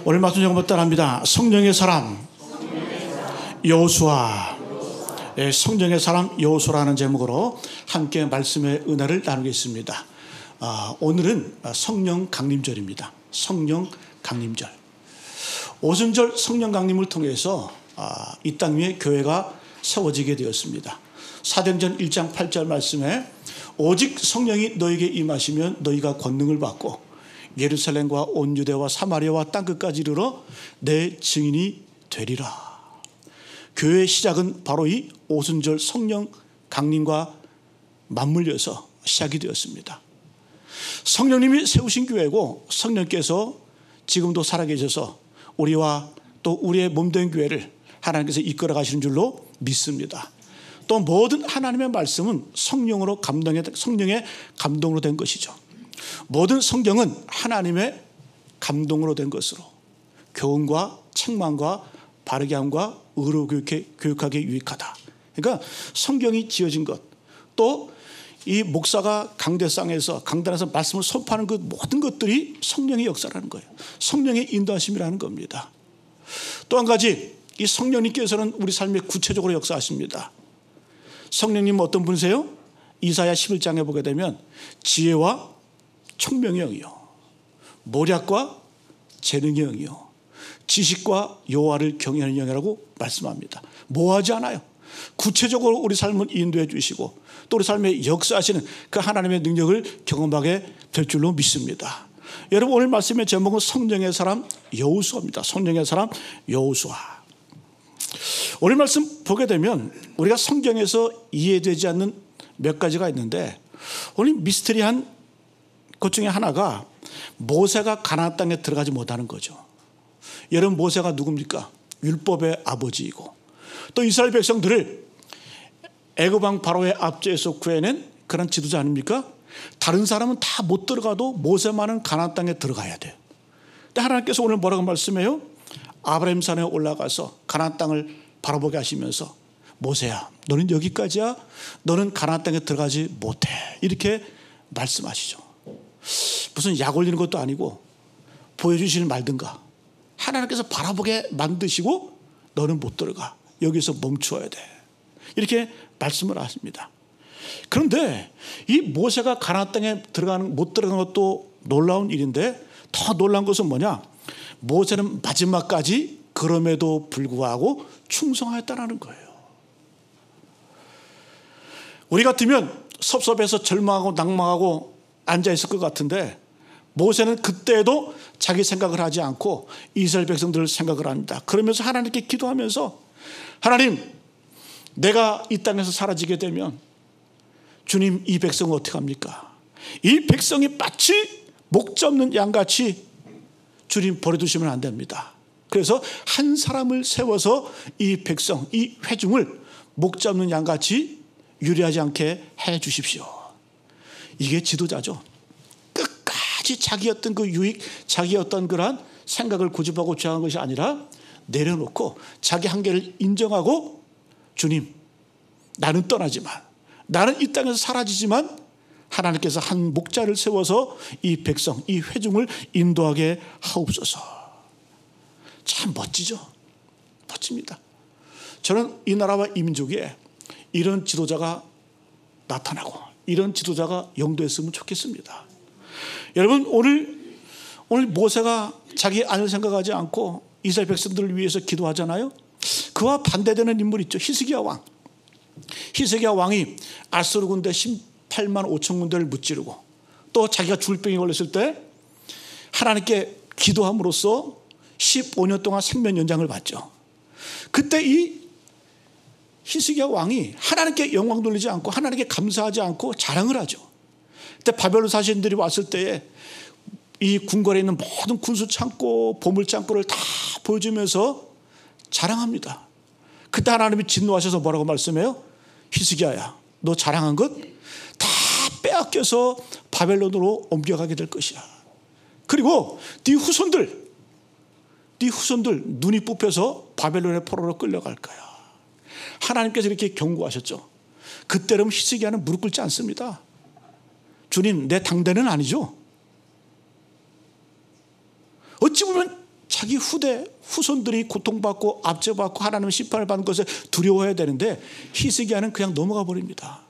오늘 말씀 제가 따라합니다. 성령의 사람 여호수아. 성령의 사람 여호수아라는 제목으로 함께 말씀의 은혜를 나누겠습니다. 오늘은 성령 강림절입니다. 성령 강림절. 오순절 성령 강림을 통해서 이 땅 위에 교회가 세워지게 되었습니다. 사도행전 1장 8절 말씀에 오직 성령이 너에게 임하시면 너희가 권능을 받고 예루살렘과 온 유대와 사마리아와 땅끝까지 이르러 내 증인이 되리라. 교회의 시작은 바로 이 오순절 성령 강림과 맞물려서 시작이 되었습니다. 성령님이 세우신 교회고 성령께서 지금도 살아계셔서 우리와 또 우리의 몸된 교회를 하나님께서 이끌어 가시는 줄로 믿습니다. 또 모든 하나님의 말씀은 성령의 감동으로 된 것이죠. 모든 성경은 하나님의 감동으로 된 것으로 교훈과 책망과 바르게 함과 의로 교육하기에 유익하다. 그러니까 성경이 지어진 것, 또 이 목사가 강단에서 말씀을 선포하는 그 모든 것들이 성령의 역사라는 거예요. 성령의 인도하심이라는 겁니다. 또 한 가지, 이 성령님께서는 우리 삶에 구체적으로 역사하십니다. 성령님은 어떤 분이세요? 이사야 11장에 보게 되면 지혜와 총명의 영이요, 모략과 재능의 영이요, 지식과 여호와를 경외하는 영이라고 말씀합니다. 모호하지 않아요. 구체적으로 우리 삶을 인도해 주시고 또 우리 삶에 역사하시는 그 하나님의 능력을 경험하게 될 줄로 믿습니다. 여러분, 오늘 말씀의 제목은 성령의 사람 여호수아입니다. 성령의 사람 여호수아. 오늘 말씀 보게 되면 우리가 성경에서 이해되지 않는 몇 가지가 있는데, 오늘 미스터리한 것 중에 하나가 모세가 가나안 땅에 들어가지 못하는 거죠. 여러분, 모세가 누굽니까? 율법의 아버지이고 또 이스라엘 백성들을 애굽 왕 바로의 압제에서 구해낸 그런 지도자 아닙니까? 다른 사람은 다 못 들어가도 모세만은 가나안 땅에 들어가야 돼요. 근데 하나님께서 오늘 뭐라고 말씀해요? 아브라함 산에 올라가서 가나안 땅을 바라보게 하시면서 모세야, 너는 여기까지야. 너는 가나안 땅에 들어가지 못해. 이렇게 말씀하시죠. 무슨 약 올리는 것도 아니고 보여주시는 말든가. 하나님께서 바라보게 만드시고 너는 못 들어가. 여기서 멈추어야 돼. 이렇게 말씀을 하십니다. 그런데 이 모세가 가나안 땅에 못 들어가는 것도 놀라운 일인데, 더 놀라운 것은 뭐냐? 모세는 마지막까지 그럼에도 불구하고 충성하였다는 거예요. 우리 같으면 섭섭해서 절망하고 낭망하고 앉아있을 것 같은데, 모세는 그때에도 자기 생각을 하지 않고 이스라엘 백성들을 생각을 합니다. 그러면서 하나님께 기도하면서, 하나님, 내가 이 땅에서 사라지게 되면 주님, 이 백성은 어떻게 합니까? 이 백성이 마치 목자 없는 양같이 주님 버려두시면 안 됩니다. 그래서 한 사람을 세워서 이 백성, 이 회중을 목자 없는 양같이 유리하지 않게 해 주십시오. 이게 지도자죠. 끝까지 자기 어떤 그 유익, 자기 어떤 그러한 생각을 고집하고 주장하는 것이 아니라 내려놓고 자기 한계를 인정하고, 주님, 나는 떠나지만, 나는 이 땅에서 사라지지만 하나님께서 한 목자를 세워서 이 백성, 이 회중을 인도하게 하옵소서. 참 멋지죠? 멋집니다. 저는 이 나라와 이 민족에 이런 지도자가 나타나고 이런 지도자가 영도했으면 좋겠습니다. 여러분, 오늘 모세가 자기 안을 생각하지 않고 이스라엘 백성들을 위해서 기도하잖아요. 그와 반대되는 인물이 있죠. 히스기야 왕. 히스기야 왕이 아수르 군대 18만 5천 군대를 무찌르고 또 자기가 죽을 병에 걸렸을 때 하나님께 기도함으로써 15년 동안 생명 연장을 받죠. 그때 이 히스기야 왕이 하나님께 영광 돌리지 않고 하나님께 감사하지 않고 자랑을 하죠. 그때 바벨론 사신들이 왔을 때에 이 궁궐에 있는 모든 군수 창고, 보물 창고를 다 보여주면서 자랑합니다. 그때 하나님이 진노하셔서 뭐라고 말씀해요? 히스기야야, 너 자랑한 것 다 빼앗겨서 바벨론으로 옮겨가게 될 것이야. 그리고 네 후손들 눈이 뽑혀서 바벨론의 포로로 끌려갈 거야. 하나님께서 이렇게 경고하셨죠. 그때는 히스기야는 무릎 꿇지 않습니다. 주님, 내 당대는 아니죠. 어찌 보면 자기 후손들이 고통받고 압제받고 하나님의 심판을 받는 것을 두려워해야 되는데 히스기야는 그냥 넘어가 버립니다.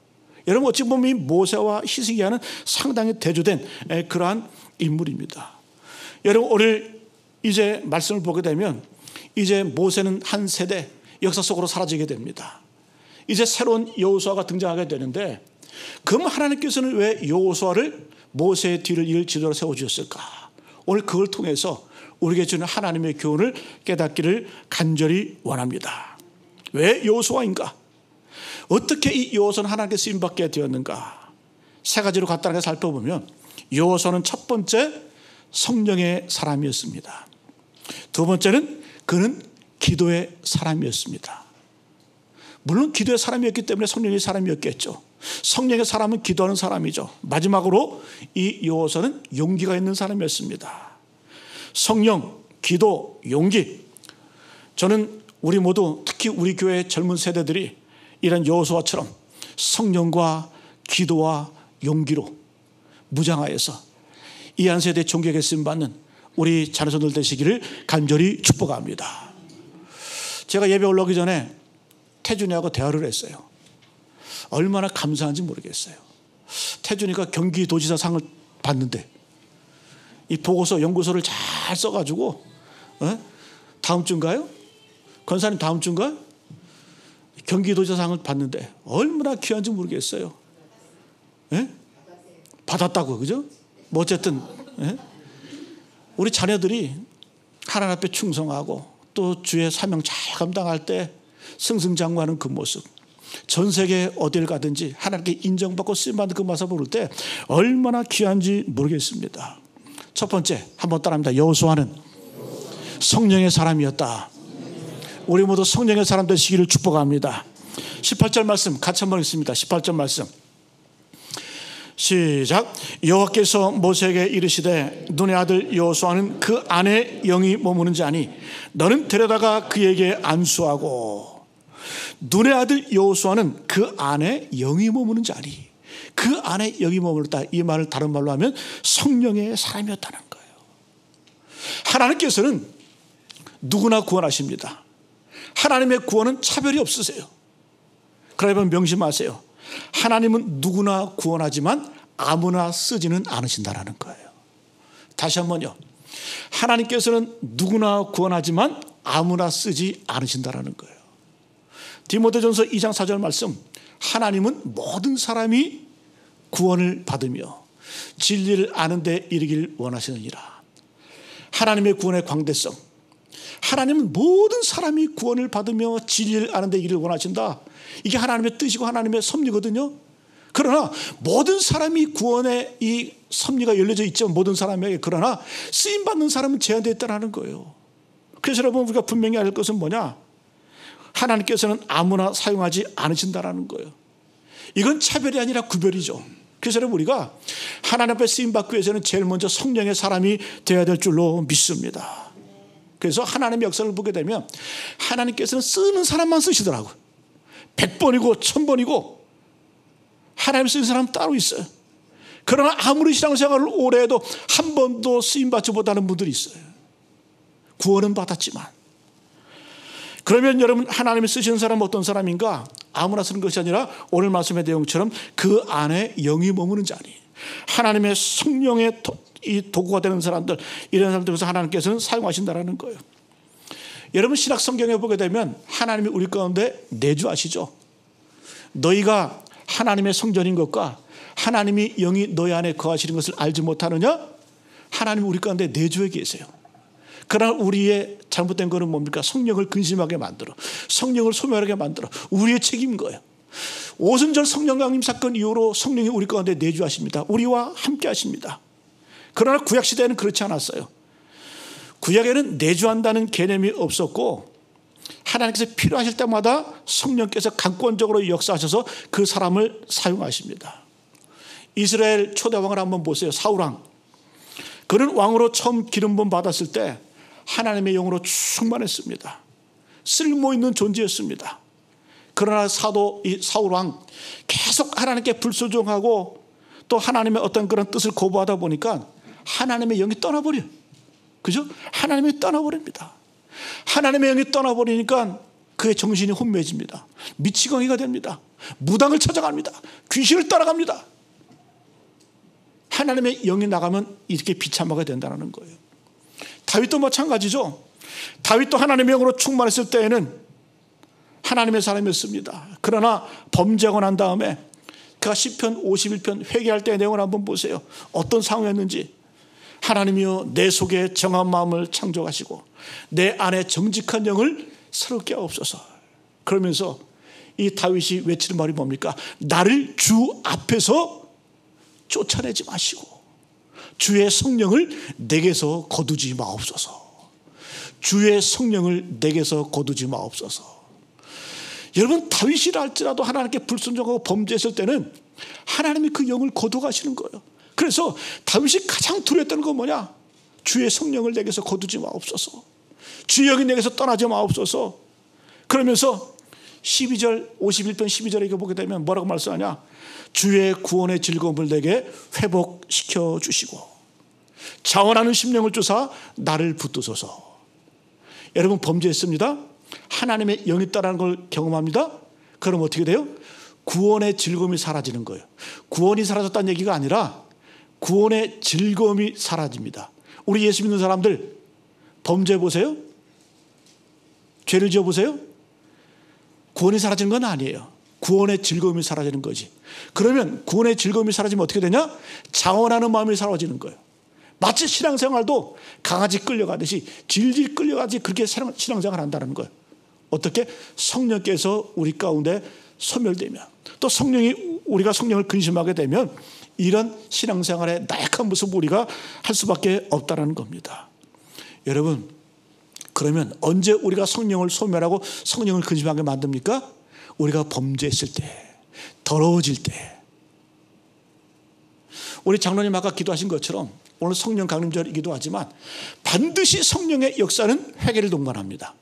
여러분 어찌 보면 이 모세와 히스기야는 상당히 대조된 그러한 인물입니다. 여러분 오늘 이제 말씀을 보게 되면 이제 모세는 한 세대 역사 속으로 사라지게 됩니다. 이제 새로운 여호수아가 등장하게 되는데 그럼 하나님께서는 왜 여호수아를 모세의 뒤를 이을 지도로 세워주셨을까? 오늘 그걸 통해서 우리에게 주는 하나님의 교훈을 깨닫기를 간절히 원합니다. 왜 여호수아인가? 어떻게 이 여호수아는 하나님께 쓰임받게 되었는가? 세 가지로 간단하게 살펴보면 여호수아는 첫 번째 성령의 사람이었습니다. 두 번째는 그는 기도의 사람이었습니다. 물론 기도의 사람이었기 때문에 성령의 사람이었겠죠. 성령의 사람은 기도하는 사람이죠. 마지막으로 이 여호수아는 용기가 있는 사람이었습니다. 성령, 기도, 용기. 저는 우리 모두 특히 우리 교회 젊은 세대들이 이런 여호수아처럼 성령과 기도와 용기로 무장하여서 이 한 세대 존경에 쓰임받는 우리 자녀손들 되시기를 간절히 축복합니다. 제가 예배 올라오기 전에 태준이하고 대화를 했어요. 얼마나 감사한지 모르겠어요. 태준이가 경기도지사 상을 받는데 이 보고서 연구소를 잘 써가지고 다음 주인가요? 권사님 다음 주인가? 경기도지사 상을 받는데 얼마나 귀한지 모르겠어요. 받았다고 그죠? 뭐 어쨌든 우리 자녀들이 하나님 앞에 충성하고 또 주의 사명 잘 감당할 때 승승장구하는 그 모습, 전 세계 어딜 가든지 하나님께 인정받고 쓰임받는 그 모습을 볼 때 얼마나 귀한지 모르겠습니다. 첫 번째 한번 따라합니다. 여호수아는 성령의 사람이었다. 우리 모두 성령의 사람 되시기를 축복합니다. 18절 말씀 같이 한번 읽습니다. 18절 말씀 시작. 여호와께서 모세에게 이르시되 눈의 아들 여호수아는 그 안에 영이 머무는 자니 너는 데려다가 그에게 안수하고. 눈의 아들 여호수아는 그 안에 영이 머무는 자니 그 안에 영이 머물렀다. 이 말을 다른 말로 하면 성령의 사람이었다는 거예요. 하나님께서는 누구나 구원하십니다. 하나님의 구원은 차별이 없으세요. 그러면 명심하세요. 하나님은 누구나 구원하지만 아무나 쓰지는 않으신다는 거예요. 다시 한번요. 하나님께서는 누구나 구원하지만 아무나 쓰지 않으신다는 거예요. 디모데전서 2장 4절 말씀, 하나님은 모든 사람이 구원을 받으며 진리를 아는 데 이르길 원하시느니라. 하나님의 구원의 광대성, 하나님은 모든 사람이 구원을 받으며 진리를 아는 데 이르길 원하신다. 이게 하나님의 뜻이고 하나님의 섭리거든요. 그러나 모든 사람이 구원의 이 섭리가 열려져 있죠. 모든 사람에게. 그러나 쓰임받는 사람은 제한되어 있다는 거예요. 그래서 여러분 우리가 분명히 알 것은 뭐냐? 하나님께서는 아무나 사용하지 않으신다는 거예요. 이건 차별이 아니라 구별이죠. 그래서 여러분 우리가 하나님 앞에 쓰임받기 위해서는 제일 먼저 성령의 사람이 되어야 될 줄로 믿습니다. 그래서 하나님의 역사를 보게 되면 하나님께서는 쓰는 사람만 쓰시더라고요. 100번이고 1000번이고 하나님 쓰는 사람 따로 있어요. 그러나 아무리 신앙생활을 오래 해도 한 번도 쓰임받지 못하는 분들이 있어요. 구원은 받았지만. 그러면 여러분 하나님이 쓰시는 사람은 어떤 사람인가? 아무나 쓰는 것이 아니라 오늘 말씀의 내용처럼 그 안에 영이 머무는 자니 하나님의 성령의 이 도구가 되는 사람들, 이런 사람들에서 하나님께서는 사용하신다는 거예요. 여러분 신약 성경에 보게 되면 하나님이 우리 가운데 내주하시죠. 너희가 하나님의 성전인 것과 하나님이 영이 너희 안에 거하시는 것을 알지 못하느냐? 하나님이 우리 가운데 내주해 계세요. 그러나 우리의 잘못된 것은 뭡니까? 성령을 근심하게 만들어, 성령을 소멸하게 만들어 우리의 책임인 거예요. 오순절 성령 강림 사건 이후로 성령이 우리 가운데 내주하십니다. 우리와 함께 하십니다. 그러나 구약시대에는 그렇지 않았어요. 구약에는 내주한다는 개념이 없었고 하나님께서 필요하실 때마다 성령께서 강권적으로 역사하셔서 그 사람을 사용하십니다. 이스라엘 초대왕을 한번 보세요. 사울왕. 그는 왕으로 처음 기름 부음 받았을 때 하나님의 영으로 충만했습니다. 쓸모있는 존재였습니다. 그러나 이 사울왕 계속 하나님께 불순종하고 또 하나님의 어떤 그런 뜻을 거부하다 보니까 하나님의 영이 떠나버려요. 그죠? 하나님이 떠나버립니다. 하나님의 영이 떠나버리니까 그의 정신이 혼미해집니다. 미치광이가 됩니다. 무당을 찾아갑니다. 귀신을 따라갑니다. 하나님의 영이 나가면 이렇게 비참하게 된다는 거예요. 다윗도 마찬가지죠. 다윗도 하나님의 영으로 충만했을 때에는 하나님의 사람이었습니다. 그러나 범죄하고 난 다음에 그가 시편 51편 회개할 때의 내용을 한번 보세요. 어떤 상황이었는지. 하나님이여 내 속에 정한 마음을 창조하시고 내 안에 정직한 영을 새롭게 하옵소서. 그러면서 이 다윗이 외치는 말이 뭡니까? 나를 주 앞에서 쫓아내지 마시고 주의 성령을 내게서 거두지 마옵소서. 주의 성령을 내게서 거두지 마옵소서. 여러분, 다윗이라 할지라도 하나님께 불순종하고 범죄했을 때는 하나님이 그 영을 거두가시는 거예요. 그래서 다윗이 가장 두려웠던 건 뭐냐? 주의 성령을 내게서 거두지 마옵소서. 주의 영이 내게서 떠나지 마옵소서. 그러면서 12절 51편 12절에 이거 보게 되면 뭐라고 말씀하냐? 주의 구원의 즐거움을 내게 회복시켜 주시고 자원하는 심령을 주사 나를 붙드소서. 여러분, 범죄했습니다. 하나님의 영이 있다는 걸 경험합니다. 그럼 어떻게 돼요? 구원의 즐거움이 사라지는 거예요. 구원이 사라졌다는 얘기가 아니라 구원의 즐거움이 사라집니다. 우리 예수 믿는 사람들 범죄해 보세요. 죄를 지어 보세요. 구원이 사라지는 건 아니에요. 구원의 즐거움이 사라지는 거지. 그러면 구원의 즐거움이 사라지면 어떻게 되냐? 자원하는 마음이 사라지는 거예요. 마치 신앙생활도 강아지 끌려가듯이 질질 끌려가듯이 그렇게 신앙생활을 한다는 거예요. 어떻게? 성령께서 우리 가운데 소멸되면, 또 우리가 성령을 근심하게 되면 이런 신앙생활의 나약한 모습을 우리가 할 수밖에 없다는 겁니다. 여러분, 그러면 언제 우리가 성령을 소멸하고 성령을 근심하게 만듭니까? 우리가 범죄했을 때, 더러워질 때. 우리 장로님 아까 기도하신 것처럼 오늘 성령 강림절이기도 하지만 반드시 성령의 역사는 회개를 동반합니다.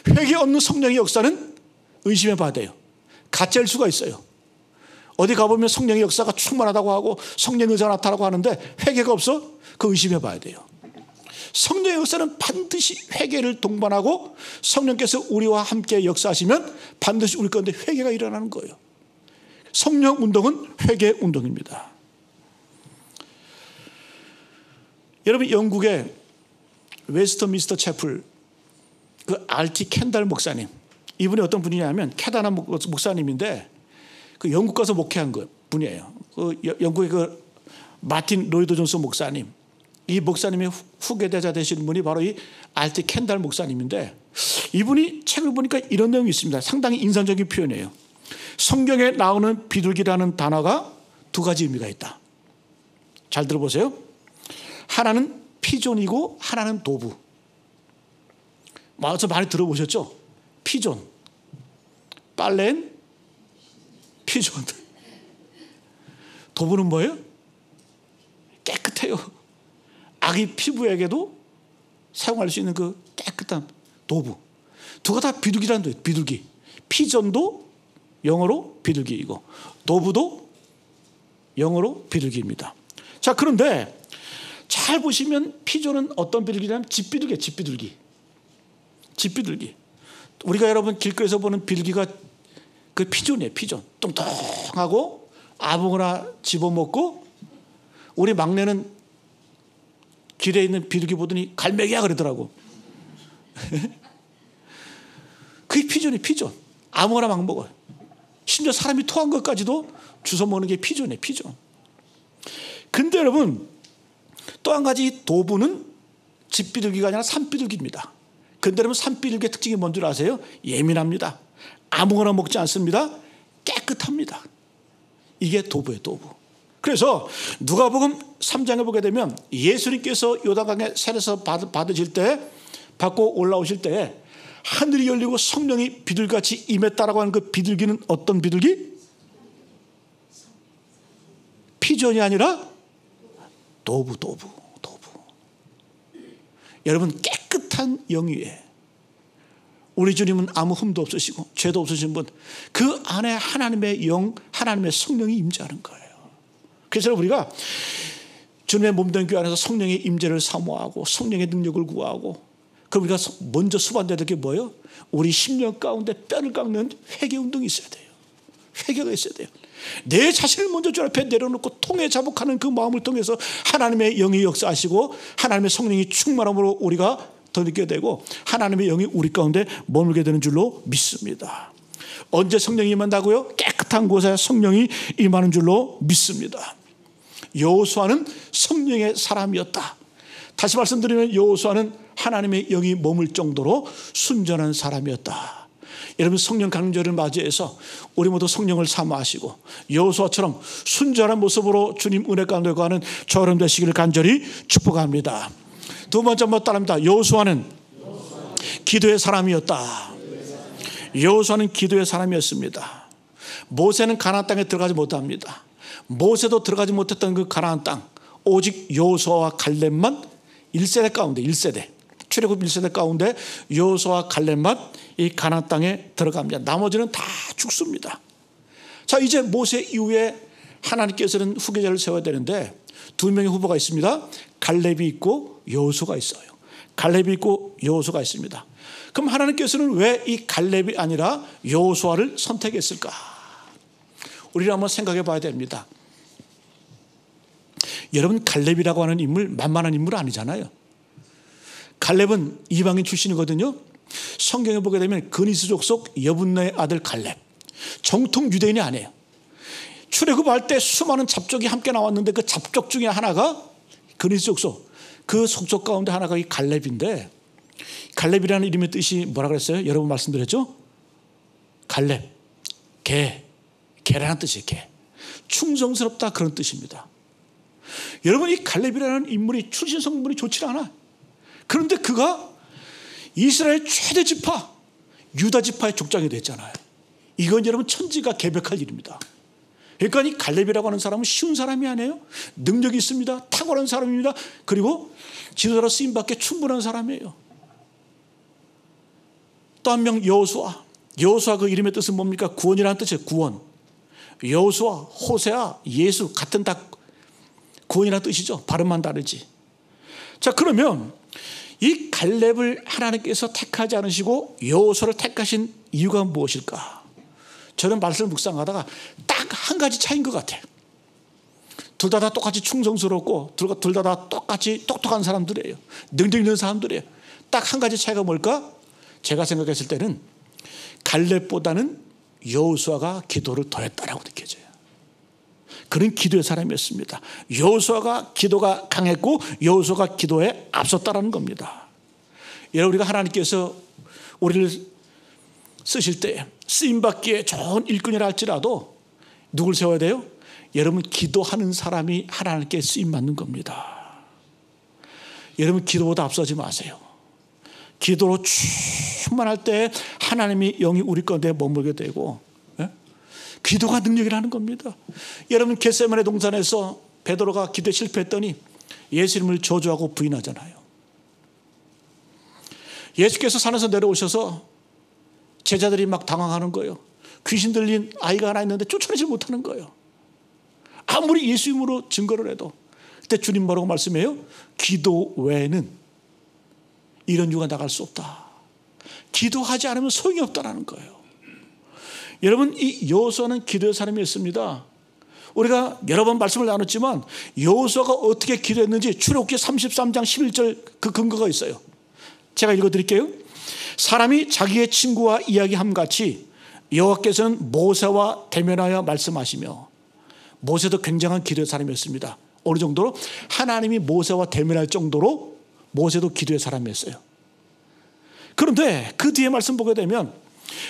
회개 없는 성령의 역사는 의심해 봐야 돼요. 가짜일 수가 있어요. 어디 가보면 성령의 역사가 충만하다고 하고 성령의 의사가 나타나고 하는데 회개가 없어? 그거 의심해 봐야 돼요. 성령의 역사는 반드시 회개를 동반하고 성령께서 우리와 함께 역사하시면 반드시 우리 가운데 회개가 일어나는 거예요. 성령 운동은 회개 운동입니다. 여러분, 영국의 웨스트민스터 채플 그 R.T. 캔달 목사님, 이분이 어떤 분이냐면 캐다나 목사님인데 그 영국 가서 목회한 분이에요. 그 영국의 그 마틴 로이드 존스 목사님, 이 목사님의 후계자자 되신 분이 바로 이 R.T. 캔달 목사님인데 이분이 책을 보니까 이런 내용이 있습니다. 상당히 인상적인 표현이에요. 성경에 나오는 비둘기라는 단어가 두 가지 의미가 있다. 잘 들어보세요. 하나는 피존이고 하나는 도부. 맞아, 많이 들어보셨죠? 피존, 빨래는 피존. 도부는 뭐예요? 깨끗해요. 아기 피부에게도 사용할 수 있는 그 깨끗한 도부. 두가 다 비둘기라는 거예요. 비둘기. 피존도 영어로 비둘기이고 도부도 영어로 비둘기입니다. 자, 그런데 잘 보시면 피존은 어떤 비둘기냐면 집비둘기예요. 집비둘기. 집비둘기. 우리가 여러분 길거리에서 보는 비둘기가 그 피존이에요. 피존. 뚱뚱하고 아무거나 집어먹고, 우리 막내는 길에 있는 비둘기 보더니 갈매기야 그러더라고. 그게 피존이에요. 피존. 아무거나 막 먹어요. 심지어 사람이 토한 것까지도 주워 먹는 게 피존이에요. 피존. 근데 여러분, 또 한 가지 도부는 집비둘기가 아니라 산비둘기입니다. 근데 여러분, 산비둘기의 특징이 뭔 줄 아세요? 예민합니다. 아무거나 먹지 않습니다. 깨끗합니다. 이게 도부예요. 도부. 그래서 누가복음 3장에 보게 되면 예수님께서 요단강에 세례서 받으실 때, 받고 올라오실 때 하늘이 열리고 성령이 비둘기같이 임했다라고 하는 그 비둘기는 어떤 비둘기? 피존이 아니라 도부. 여러분, 깨끗한 영위에 우리 주님은 아무 흠도 없으시고 죄도 없으신 분, 그 안에 하나님의 영, 하나님의 성령이 임재하는 거예요. 그래서 우리가 주님의 몸된 교회 안에서 성령의 임재를 사모하고 성령의 능력을 구하고, 그럼 우리가 먼저 수반돼야 될 게 뭐예요? 우리 심령 가운데 뼈를 깎는 회개 운동이 있어야 돼요. 회개가 있어야 돼요. 내 자신을 먼저 주 앞에 내려놓고 통해 자복하는 그 마음을 통해서 하나님의 영이 역사하시고 하나님의 성령이 충만함으로 우리가 더 느끼게 되고 하나님의 영이 우리 가운데 머물게 되는 줄로 믿습니다. 언제 성령이 임한다고요? 깨끗한 곳에 성령이 임하는 줄로 믿습니다. 여호수아는 성령의 사람이었다. 다시 말씀드리면 여호수아는 하나님의 영이 머물 정도로 순전한 사람이었다. 여러분, 성령 강림절을 맞이해서 우리 모두 성령을 사모하시고 여호수아처럼 순전한 모습으로 주님 은혜 가운데 거하는 저 여러분 되시기를 간절히 축복합니다. 두 번째 한번 따라합니다. 여호수아는 기도의 사람이었다. 여호수아는 기도의 사람이었습니다. 모세는 가나안 땅에 들어가지 못합니다. 모세도 들어가지 못했던 그 가나안 땅, 오직 여호수아와 갈렙만 1세대 가운데, 1세대 출애굽 1세대 가운데 여호수아와 갈렙만 이 가나안 땅에 들어갑니다. 나머지는 다 죽습니다. 자, 이제 모세 이후에 하나님께서는 후계자를 세워야 되는데 두 명의 후보가 있습니다. 갈렙이 있고 여호수아가 있어요. 갈렙이 있고 여호수아가 있습니다. 그럼 하나님께서는 왜 이 갈렙이 아니라 여호수아를 선택했을까? 우리를 한번 생각해 봐야 됩니다. 여러분, 갈렙이라고 하는 인물 만만한 인물 아니잖아요. 갈렙은 이방인 출신이거든요. 성경에 보게 되면 그니스 족속 여분네의 아들 갈렙, 정통 유대인이 아니에요. 출애굽할 때 수많은 잡족이 함께 나왔는데 그 잡족 중에 하나가 그니스 족속, 그 속족 가운데 하나가 이 갈렙인데, 갈렙이라는 이름의 뜻이 뭐라 그랬어요? 여러분 말씀드렸죠? 갈렙, 개라는 뜻이에요. 개. 충성스럽다, 그런 뜻입니다. 여러분, 이 갈렙이라는 인물이 출신 성분이 좋지 않아. 그런데 그가 이스라엘 최대 지파 유다 지파의 족장이 됐잖아요. 이건 여러분 천지가 개벽할 일입니다. 그러니까 이 갈렙이라고 하는 사람은 쉬운 사람이 아니에요. 능력이 있습니다. 탁월한 사람입니다. 그리고 지도자로 쓰임받기에 충분한 사람이에요. 또 한 명 여호수아. 여호수아 그 이름의 뜻은 뭡니까? 구원이라는 뜻이에요. 구원. 여호수아, 호세아, 예수 같은 다 구원이라는 뜻이죠. 발음만 다르지. 자, 그러면 이 갈렙을 하나님께서 택하지 않으시고 여호수아를 택하신 이유가 무엇일까? 저는 말씀을 묵상하다가 딱 한 가지 차이인 것 같아요. 둘 다 똑같이 충성스럽고 둘 다 똑같이 똑똑한 사람들이에요. 능력 있는 사람들이에요. 딱 한 가지 차이가 뭘까? 제가 생각했을 때는 갈렙보다는 여호수아가 기도를 더 했다라고 느껴져요. 그런 기도의 사람이었습니다. 여호수아가 기도가 강했고 여호수아가 기도에 앞섰다라는 겁니다. 여러분, 우리가 하나님께서 우리를 쓰실 때 쓰임받기에 좋은 일꾼이라 할지라도 누굴 세워야 돼요? 여러분, 기도하는 사람이 하나님께 쓰임받는 겁니다. 여러분, 기도보다 앞서지 마세요. 기도로 충만할 때 하나님이 영이 우리 가운데 머물게 되고, 기도가 능력이라는 겁니다. 여러분, 겟세마네 동산에서 베드로가 기도에 실패했더니 예수님을 저주하고 부인하잖아요. 예수께서 산에서 내려오셔서 제자들이 막 당황하는 거예요. 귀신 들린 아이가 하나 있는데 쫓아내지 못하는 거예요. 아무리 예수 이름으로 증거를 해도. 그때 주님 뭐라고 말씀해요? 기도 외에는 이런 유가 나갈 수 없다. 기도하지 않으면 소용이 없다는 거예요. 여러분, 이 여호수아는 기도의 사람이었습니다. 우리가 여러 번 말씀을 나눴지만 여호수아가 어떻게 기도했는지 출애굽기 33장 11절 그 근거가 있어요. 제가 읽어드릴게요. 사람이 자기의 친구와 이야기함같이 여호와께서는 모세와 대면하여 말씀하시며, 모세도 굉장한 기도의 사람이었습니다. 어느 정도로? 하나님이 모세와 대면할 정도로 모세도 기도의 사람이었어요. 그런데 그 뒤에 말씀 보게 되면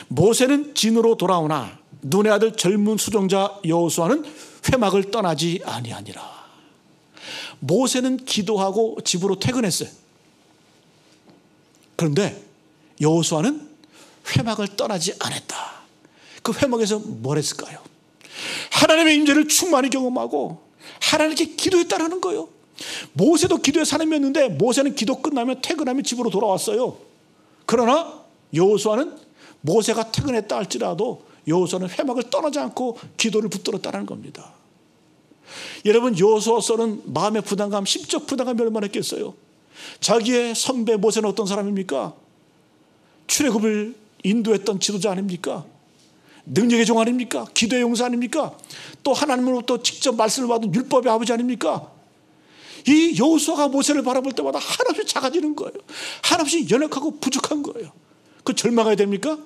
모세는 진으로 돌아오나 눈의 아들 젊은 수종자 여호수아는 회막을 떠나지 아니하니라. 모세는 기도하고 집으로 퇴근했어요. 그런데 여호수아는 회막을 떠나지 않았다. 그 회막에서 뭘 했을까요? 하나님의 임재를 충만히 경험하고 하나님께 기도했다라는 거예요. 모세도 기도의 사람이었는데 모세는 기도 끝나면 퇴근하면 집으로 돌아왔어요. 그러나 여호수아는 모세가 퇴근했다 할지라도 여호수아는 회막을 떠나지 않고 기도를 붙들었다는 겁니다. 여러분, 여호수아서는 마음의 부담감, 심적 부담감이 얼마나 있겠어요. 자기의 선배 모세는 어떤 사람입니까? 출애굽을 인도했던 지도자 아닙니까? 능력의 종 아닙니까? 기도의 용사 아닙니까? 또 하나님으로부터 직접 말씀을 받은 율법의 아버지 아닙니까? 이 여호수아가 모세를 바라볼 때마다 한없이 작아지는 거예요. 한없이 연약하고 부족한 거예요. 그 절망해야 됩니까?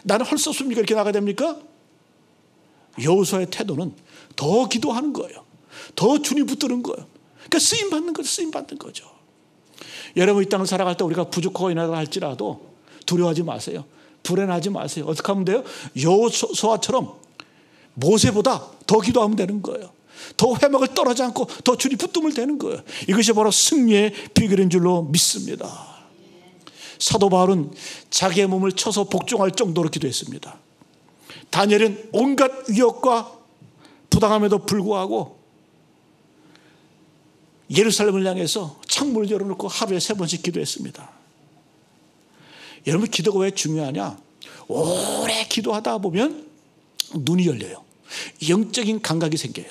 나는 할 수 없습니까? 이렇게 나가야 됩니까? 여호수아의 태도는 더 기도하는 거예요. 더 주님 붙드는 거예요. 그러니까 쓰임받는 거죠. 쓰임받는 거죠. 여러분, 이 땅을 살아갈 때 우리가 부족하고 연약하다 할지라도 두려워하지 마세요. 불안하지 마세요. 어떻게 하면 돼요? 여호수아처럼 모세보다 더 기도하면 되는 거예요. 더 회막을 떨어지 않고 더 주님 붙들면 되는 거예요. 이것이 바로 승리의 비결인 줄로 믿습니다. 사도 바울은 자기의 몸을 쳐서 복종할 정도로 기도했습니다. 다니엘은 온갖 위협과 부당함에도 불구하고 예루살렘을 향해서 창문을 열어놓고 하루에 3번씩 기도했습니다. 여러분, 기도가 왜 중요하냐? 오래 기도하다 보면 눈이 열려요. 영적인 감각이 생겨요.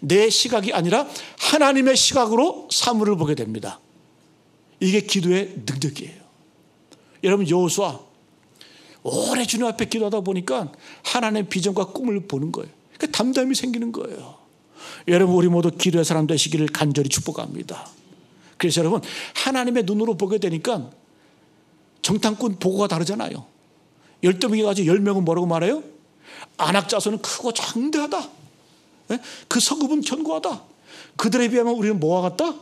내 시각이 아니라 하나님의 시각으로 사물을 보게 됩니다. 이게 기도의 능력이에요. 여러분, 여호수아 오래 주님 앞에 기도하다 보니까 하나님의 비전과 꿈을 보는 거예요. 그러니까 담담이 생기는 거예요. 여러분, 우리 모두 기도의 사람 되시기를 간절히 축복합니다. 그래서 여러분, 하나님의 눈으로 보게 되니까 정탐꾼 보고가 다르잖아요. 12명이 가지고 10명은 뭐라고 말해요? 안악자손은 크고 장대하다. 그 성읍은 견고하다. 그들에 비하면 우리는 뭐와 같다?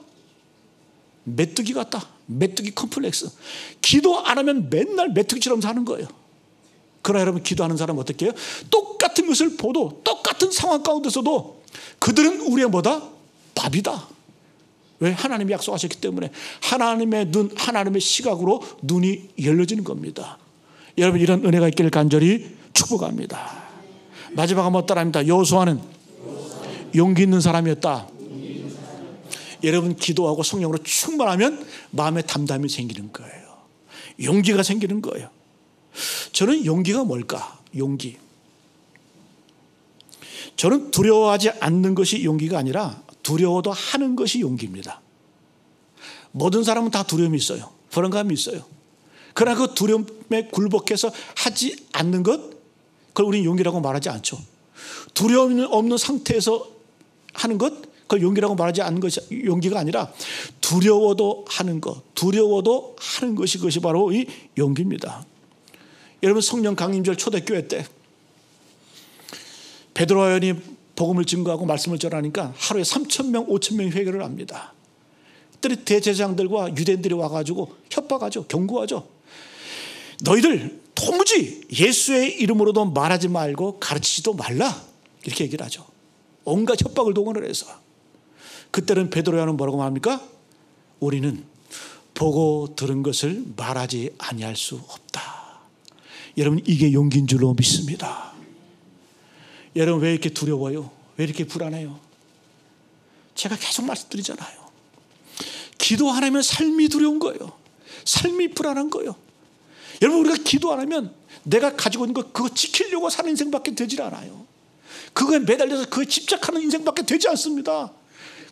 메뚜기 같다. 메뚜기 컴플렉스. 기도 안 하면 맨날 메뚜기처럼 사는 거예요. 그러나 여러분, 기도하는 사람은 어떻게 해요? 똑같은 것을 보도 똑같은 상황 가운데서도 그들은 우리의 뭐다? 밥이다. 왜? 하나님이 약속하셨기 때문에 하나님의 눈, 하나님의 시각으로 눈이 열려지는 겁니다. 여러분, 이런 은혜가 있기를 간절히 축복합니다. 마지막 한번 따라합니다. 여호수아는 용기 있는 사람이었다. 여러분, 기도하고 성령으로 충만하면 마음에 담담이 생기는 거예요. 용기가 생기는 거예요. 저는 용기가 뭘까? 용기. 저는 두려워하지 않는 것이 용기가 아니라 두려워도 하는 것이 용기입니다. 모든 사람은 다 두려움이 있어요. 불안감이 있어요. 그러나 그 두려움에 굴복해서 하지 않는 것, 그걸 우리는 용기라고 말하지 않죠. 두려움이 없는 상태에서 하는 것, 그걸 용기라고 말하지 않는 것이 용기가 아니라 두려워도 하는 것, 두려워도 하는 것이, 그것이 바로 이 용기입니다. 여러분, 성령 강림절 초대교회 때 베드로와 요한이 복음을 증거하고 말씀을 전하니까 하루에 3,000명, 5,000명이 회개를 합니다. 그때 대제사장들과 유대인들이 와가지고 협박하죠. 경고하죠. 너희들 도무지 예수의 이름으로도 말하지 말고 가르치지도 말라, 이렇게 얘기를 하죠. 온갖 협박을 동원을 해서. 그때는 베드로 요한은 뭐라고 말합니까? 우리는 보고 들은 것을 말하지 아니할 수 없다. 여러분, 이게 용기인 줄로 믿습니다. 여러분, 왜 이렇게 두려워요? 왜 이렇게 불안해요? 제가 계속 말씀드리잖아요. 기도 안 하면 삶이 두려운 거예요. 삶이 불안한 거예요. 여러분, 우리가 기도 안 하면 내가 가지고 있는 거, 그거 지키려고 사는 인생밖에 되질 않아요. 그거에 매달려서 그거에 집착하는 인생밖에 되지 않습니다.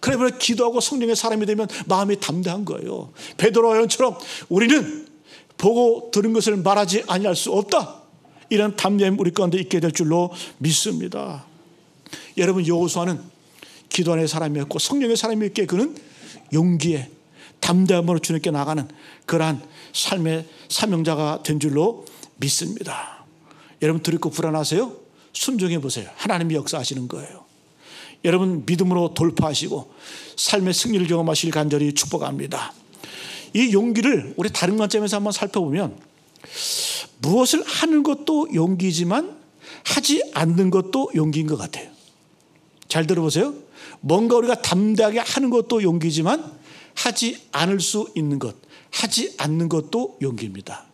그러면 기도하고 성령의 사람이 되면 마음이 담대한 거예요. 베드로와 요한처럼 우리는 보고 들은 것을 말하지 아니할 수 없다. 이런 담대함이 우리 가운데 있게 될 줄로 믿습니다. 여러분, 여호수아는 기도 안의 사람이었고 성령의 사람이었기에 그는 용기에 담대함으로 주님께 나가는 그러한 삶의 사명자가 된 줄로 믿습니다. 여러분, 두렵고 불안하세요? 순종해 보세요. 하나님이 역사하시는 거예요. 여러분, 믿음으로 돌파하시고 삶의 승리를 경험하시길 간절히 축복합니다. 이 용기를 우리 다른 관점에서 한번 살펴보면 무엇을 하는 것도 용기지만 하지 않는 것도 용기인 것 같아요. 잘 들어보세요. 뭔가 우리가 담대하게 하는 것도 용기지만 하지 않을 수 있는 것, 하지 않는 것도 용기입니다.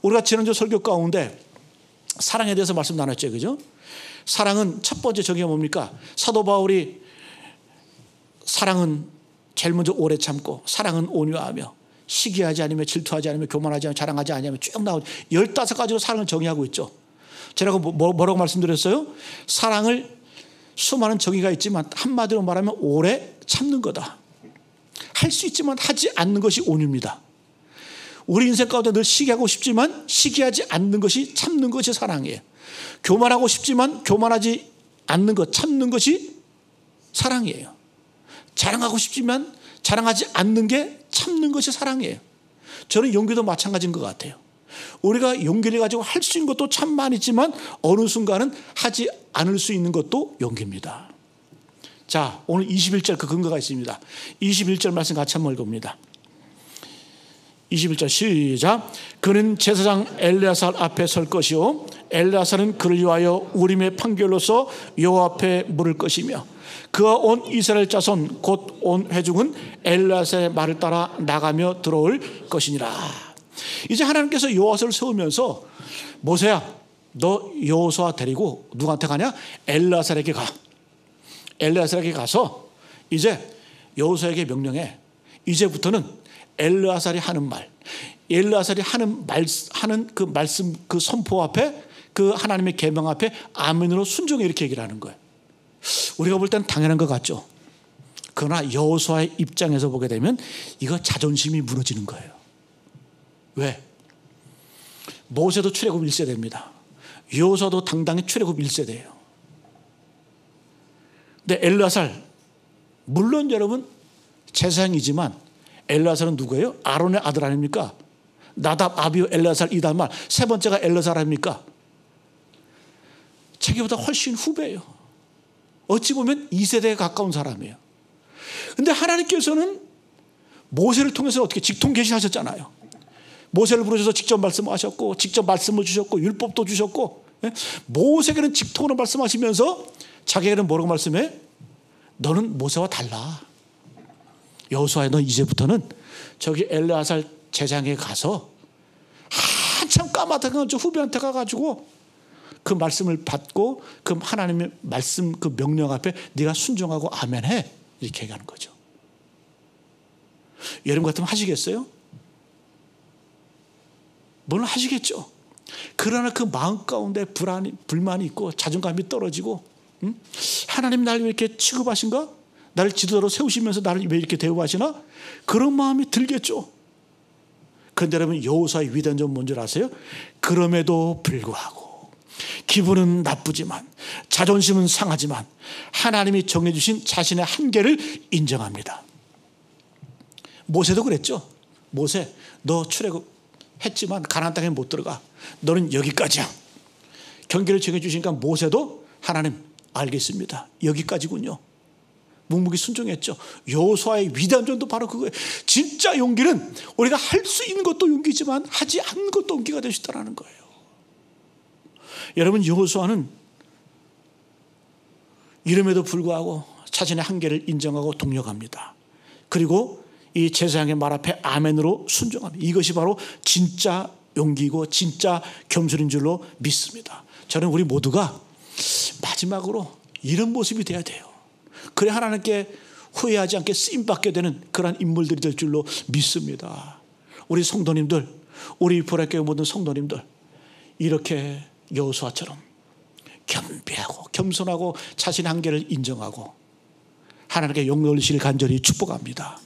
우리가 지난주 설교 가운데 사랑에 대해서 말씀 나눴죠, 그죠? 사랑은 첫 번째 정의가 뭡니까? 사도 바울이 사랑은 제일 먼저 오래 참고, 사랑은 온유하며, 시기하지 않으며, 질투하지 않으며, 교만하지 않으며, 자랑하지 않으며, 쭉 나오죠. 15가지로 사랑을 정의하고 있죠. 제가 뭐라고 말씀드렸어요? 사랑을 수많은 정의가 있지만 한마디로 말하면 오래 참는 거다. 할 수 있지만 하지 않는 것이 온유입니다. 우리 인생 가운데 늘 시기하고 싶지만 시기하지 않는 것이 참는 것이 사랑이에요. 교만하고 싶지만 교만하지 않는 것, 참는 것이 사랑이에요. 자랑하고 싶지만 자랑하지 않는 게 참는 것이 사랑이에요. 저는 용기도 마찬가지인 것 같아요. 우리가 용기를 가지고 할 수 있는 것도 참 많이 있지만 어느 순간은 하지 않을 수 있는 것도 용기입니다. 자, 오늘 21절 그 근거가 있습니다. 21절 말씀 같이 한번 읽어봅니다. 21절 시작. 그는 제사장 엘레아살 앞에 설 것이요 엘레아살은 그를 위하여 우림의 판결로서 여호와 앞에 물을 것이며 그와 온 이스라엘 자손 곧 온 회중은 엘레아살의 말을 따라 나가며 들어올 것이니라. 이제 하나님께서 여호와를 세우면서 모세야 너 여호수아 데리고 누구한테 가냐? 엘레아살에게 가. 엘레아살에게 가서 이제 여호수아에게 명령해. 이제부터는 엘레아살이 하는 말, 엘레아살이 하는 그 말씀, 그 선포 앞에, 그 하나님의 계명 앞에 아멘으로 순종해, 이렇게 얘기를 하는 거예요. 우리가 볼 때는 당연한 것 같죠. 그러나 여호수아의 입장에서 보게 되면 이거 자존심이 무너지는 거예요. 왜? 모세도 출애굽 1세대입니다. 여호수아도 당당히 출애굽 1세대예요. 근데 엘레아살, 물론 여러분 제사장이지만 엘레아살은 누구예요? 아론의 아들 아닙니까? 나답, 아비후, 엘레아살, 이다말, 세 번째가 엘레아살 아닙니까? 자기보다 훨씬 후배예요. 어찌 보면 2세대에 가까운 사람이에요. 그런데 하나님께서는 모세를 통해서 어떻게 직통 계시하셨잖아요. 모세를 부르셔서 직접 말씀하셨고 직접 말씀을 주셨고 율법도 주셨고, 모세에게는 직통으로 말씀하시면서 자기에게는 뭐라고 말씀해? 너는 모세와 달라. 여호수아야 너 이제부터는 저기 엘레아살 제장에 가서 한참 까마득한 저 후배한테 가가지고 그 말씀을 받고 그 하나님의 말씀 그 명령 앞에 네가 순종하고 아멘해, 이렇게 얘기하는 거죠. 여러분 같으면 하시겠어요? 물론 하시겠죠. 그러나 그 마음 가운데 불만이 있고 자존감이 떨어지고, 하나님 나를 왜 이렇게 취급하신가? 나를 지도자로 세우시면서 나를 왜 이렇게 대우하시나? 그런 마음이 들겠죠. 그런데 여러분 여호수아의 위대한 점은 뭔지 아세요? 그럼에도 불구하고 기분은 나쁘지만 자존심은 상하지만 하나님이 정해주신 자신의 한계를 인정합니다. 모세도 그랬죠. 모세 너 출애굽했지만 가나안 땅에 못 들어가. 너는 여기까지야. 경계를 정해주시니까 모세도 하나님 알겠습니다. 여기까지군요. 묵묵히 순종했죠. 여호수아의 위대한 점도 바로 그거예요. 진짜 용기는 우리가 할 수 있는 것도 용기지만 하지 않는 것도 용기가 될 수 있다는 거예요. 여러분 여호수아는 이름에도 불구하고 자신의 한계를 인정하고 동력합니다. 그리고 이 제사장의 말 앞에 아멘으로 순종합니다. 이것이 바로 진짜 용기고 진짜 겸손인 줄로 믿습니다. 저는 우리 모두가 마지막으로 이런 모습이 돼야 돼요. 그래 하나님께 후회하지 않게 쓰임받게 되는 그러한 인물들이 될 줄로 믿습니다. 우리 성도님들, 우리 보라교회 모든 성도님들 이렇게 여호수아처럼 겸비하고 겸손하고 자신의 한계를 인정하고 하나님께 용 돌리시길 간절히 축복합니다.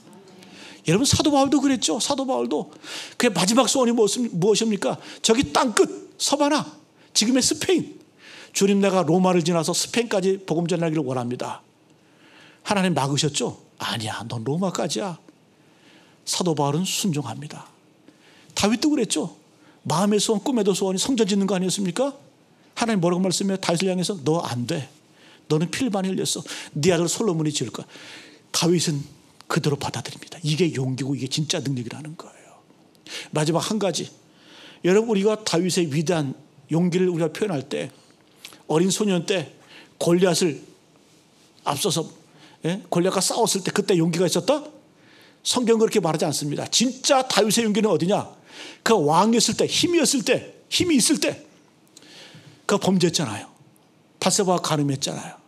여러분 사도 바울도 그랬죠. 사도 바울도 그의 마지막 소원이 무엇입니까? 저기 땅끝 서바나, 지금의 스페인, 주님 내가 로마를 지나서 스페인까지 복음 전하기를 원합니다. 하나님 막으셨죠? 아니야, 넌 로마까지야. 사도 바울은 순종합니다. 다윗도 그랬죠. 마음의 소원, 꿈에도 소원이 성전 짓는 거 아니었습니까? 하나님 뭐라고 말씀해요? 다윗을 향해서 너 안 돼. 너는 피를 많이 흘렸어. 네 아들 솔로몬이 지을 거야. 다윗은 그대로 받아들입니다. 이게 용기고 이게 진짜 능력이라는 거예요. 마지막 한 가지, 여러분 우리가 다윗의 위대한 용기를 우리가 표현할 때 어린 소년 때 골리앗을 앞서서 골리앗과 싸웠을 때 그때 용기가 있었다? 성경은 그렇게 말하지 않습니다. 진짜 다윗의 용기는 어디냐? 그 왕이었을 때, 힘이 있을 때 그 범죄했잖아요. 바세바와 간음했잖아요.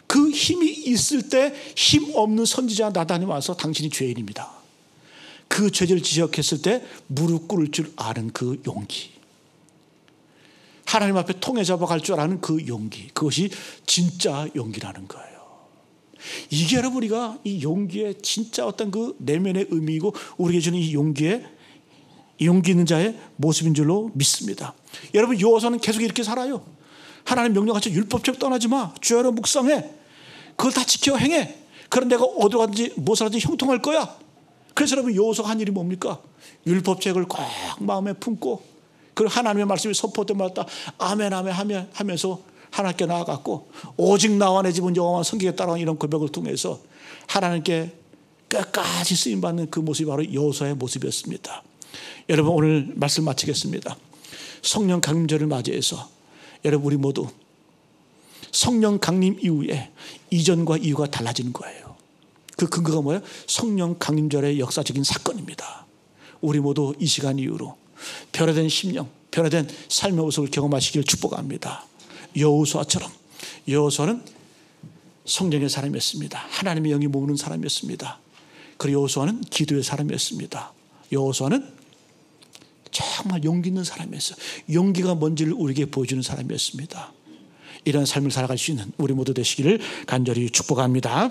그 힘이 있을 때 힘 없는 선지자 나단이 와서 당신이 죄인입니다. 그 죄를 지적했을 때 무릎 꿇을 줄 아는 그 용기. 하나님 앞에 통해 잡아갈 줄 아는 그 용기, 그것이 진짜 용기라는 거예요. 이게 여러분 우리가 이 용기의 진짜 어떤 그 내면의 의미이고 우리에게 주는 이 용기 있는 자의 모습인 줄로 믿습니다. 여러분 여호수아는 계속 이렇게 살아요. 하나님 명령하신 율법책 떠나지 마. 주야로 묵상해. 그걸 다 지켜 행해. 그럼 내가 어디로 가든지 무엇을 하든지 형통할 거야. 그래서 여러분 여호수아가 한 일이 뭡니까? 율법책을 꼭 마음에 품고 그리고 하나님의 말씀이 선포 때마다 아멘 아멘 하면서 하나님께 나아갔고 오직 나와 내 집은 여호와만 섬기겠다라는 이런 고백을 통해서 하나님께 끝까지 쓰임받는 그 모습이 바로 여호수아의 모습이었습니다. 여러분 오늘 말씀 마치겠습니다. 성령 강림절을 맞이해서 여러분 우리 모두 성령 강림 이후에 이전과 이후가 달라지는 거예요. 그 근거가 뭐예요? 성령 강림절의 역사적인 사건입니다. 우리 모두 이 시간 이후로 변화된 심령, 변화된 삶의 모습을 경험하시길 축복합니다. 여호수아처럼 여호수아는 성령의 사람이었습니다. 하나님의 영이 머무는 사람이었습니다. 그리고 여호수아는 기도의 사람이었습니다. 여호수아는 정말 용기 있는 사람이었어요. 용기가 뭔지를 우리에게 보여주는 사람이었습니다. 이런 삶을 살아갈 수 있는 우리 모두 되시기를 간절히 축복합니다.